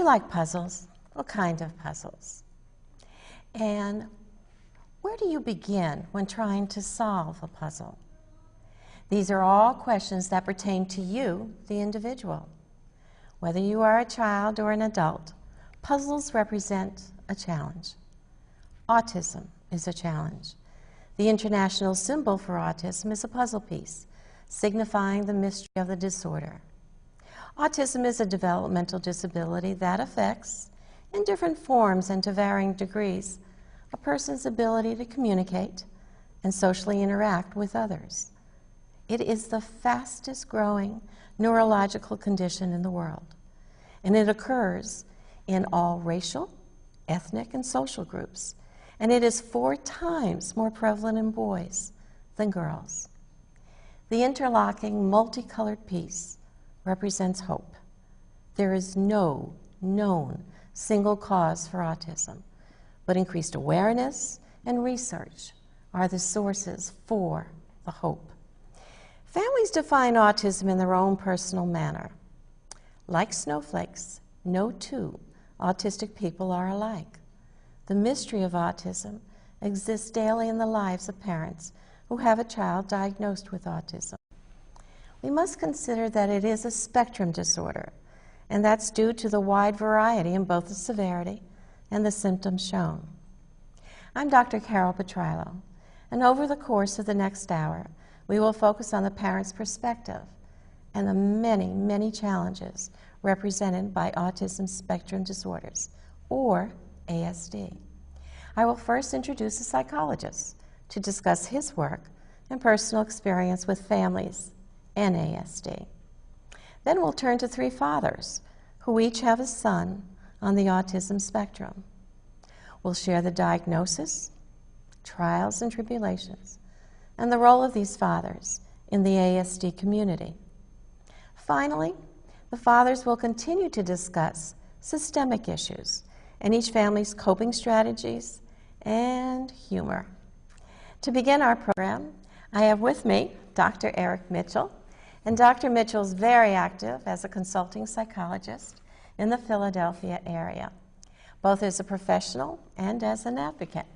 you like puzzles? What kind of puzzles? And where do you begin when trying to solve a puzzle? These are all questions that pertain to you, the individual. Whether you are a child or an adult, puzzles represent a challenge. Autism is a challenge. The international symbol for autism is a puzzle piece, signifying the mystery of the disorder. Autism is a developmental disability that affects, in different forms and to varying degrees, a person's ability to communicate and socially interact with others. It is the fastest growing neurological condition in the world, and it occurs in all racial, ethnic, and social groups, and it is 4 times more prevalent in boys than girls. The interlocking, multicolored piece represents hope. There is no known single cause for autism, but increased awareness and research are the sources for the hope. Families define autism in their own personal manner. Like snowflakes, no 2 autistic people are alike. The mystery of autism exists daily in the lives of parents who have a child diagnosed with autism. We must consider that it is a spectrum disorder, and that's due to the wide variety in both the severity and the symptoms shown. I'm Dr. Carole Patrylo, and over the course of the next hour, we will focus on the parent's perspective and the many, many challenges represented by autism spectrum disorders, or ASD. I will first introduce a psychologist to discuss his work and personal experience with families and ASD. Then we'll turn to 3 fathers who each have a son on the autism spectrum. We'll share the diagnosis, trials and tribulations, and the role of these fathers in the ASD community. Finally, the fathers will continue to discuss systemic issues and each family's coping strategies and humor. To begin our program, I have with me Dr. Eric Mitchell, and Dr. Mitchell is very active as a consulting psychologist in the Philadelphia area, both as a professional and as an advocate.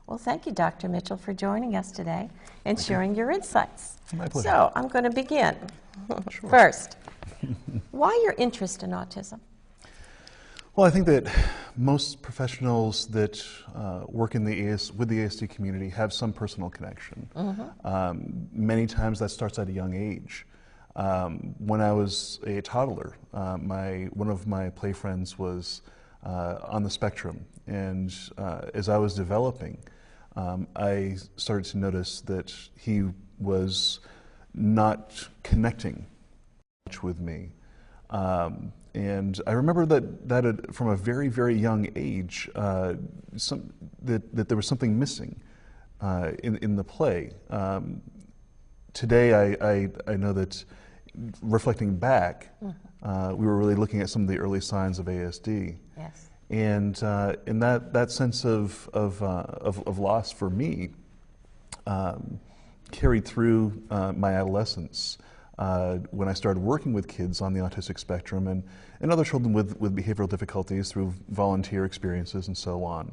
Well, thank you, Dr. Mitchell, for joining us today and sharing your insights. My pleasure. So I'm going to begin. Sure. First, why your interest in autism? Well, I think that most professionals that work with the ASD community have some personal connection. Many times that starts at a young age. When I was a toddler, one of my play friends was on the spectrum, and as I was developing, I started to notice that he was not connecting much with me. And I remember that from a very, very young age, that there was something missing in the play. Today, I know that reflecting back, we were really looking at some of the early signs of ASD. Yes. And in that sense of loss for me carried through my adolescence. When I started working with kids on the autistic spectrum and other children with behavioral difficulties through volunteer experiences and so on.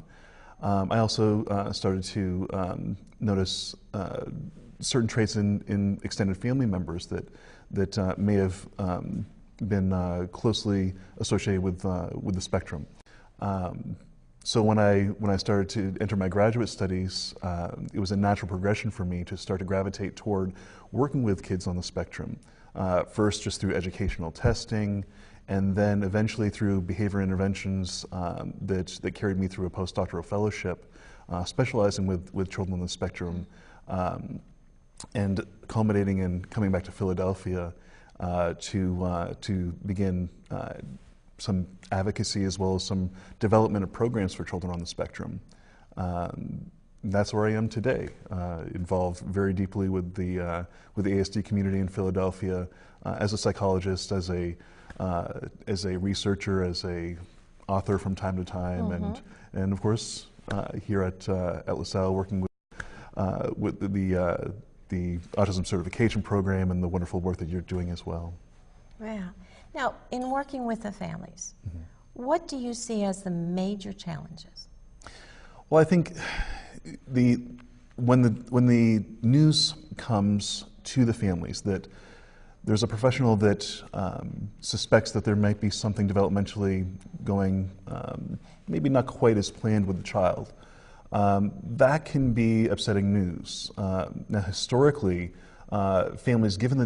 I also started to notice certain traits in extended family members that may have been closely associated with the spectrum. So when I started to enter my graduate studies, it was a natural progression for me to start to gravitate toward working with kids on the spectrum. First just through educational testing, and then eventually through behavior interventions that carried me through a postdoctoral fellowship, specializing with children on the spectrum, and culminating in coming back to Philadelphia to begin some advocacy as well as some development of programs for children on the spectrum. That's where I am today, involved very deeply with the ASD community in Philadelphia, as a psychologist, as a researcher, as a author from time to time, and of course here at LaSalle working with the autism certification program and the wonderful work that you're doing as well. Yeah. Now, in working with the families, What do you see as the major challenges? Well, I think when the news comes to the families that there's a professional that suspects that there might be something developmentally going maybe not quite as planned with the child, that can be upsetting news. Now, historically, families, given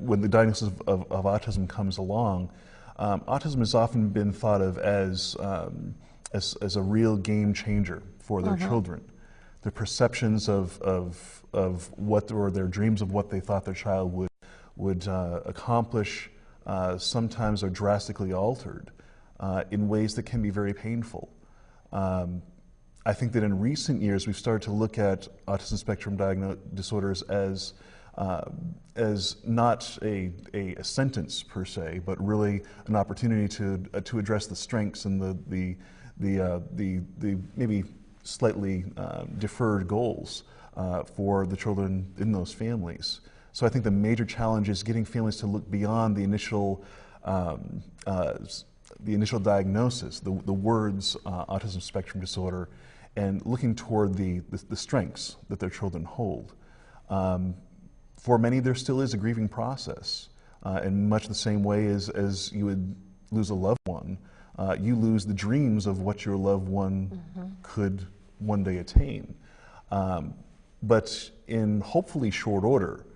when the diagnosis of autism comes along, autism has often been thought of as a real game changer for their children. Their perceptions of what, or their dreams of what they thought their child would accomplish sometimes are drastically altered in ways that can be very painful. I think that in recent years we've started to look at autism spectrum disorders as not a sentence per se, but really an opportunity to address the strengths and the maybe slightly deferred goals for the children in those families. So I think the major challenge is getting families to look beyond the initial diagnosis, the words autism spectrum disorder, and looking toward the strengths that their children hold. For many, there still is a grieving process. In much the same way as you would lose a loved one, you lose the dreams of what your loved one could one day attain. But in hopefully short order,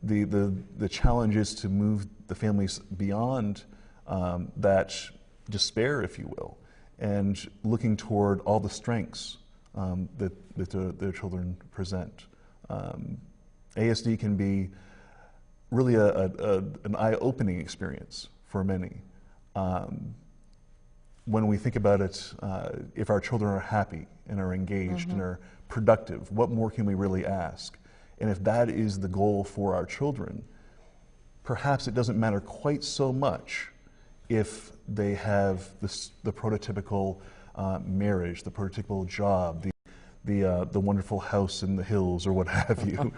the challenge is to move the families beyond that despair, if you will, and looking toward all the strengths that their children present. ASD can be really an eye-opening experience for many. When we think about it, if our children are happy and are engaged and are productive, what more can we really ask? And if that is the goal for our children, perhaps it doesn't matter quite so much if they have the prototypical marriage, the prototypical job, the wonderful house in the hills, or what have you.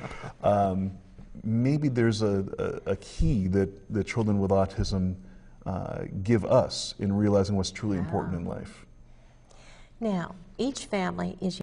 Maybe there's a key that the children with autism give us in realizing what's truly important in life. Now, each family is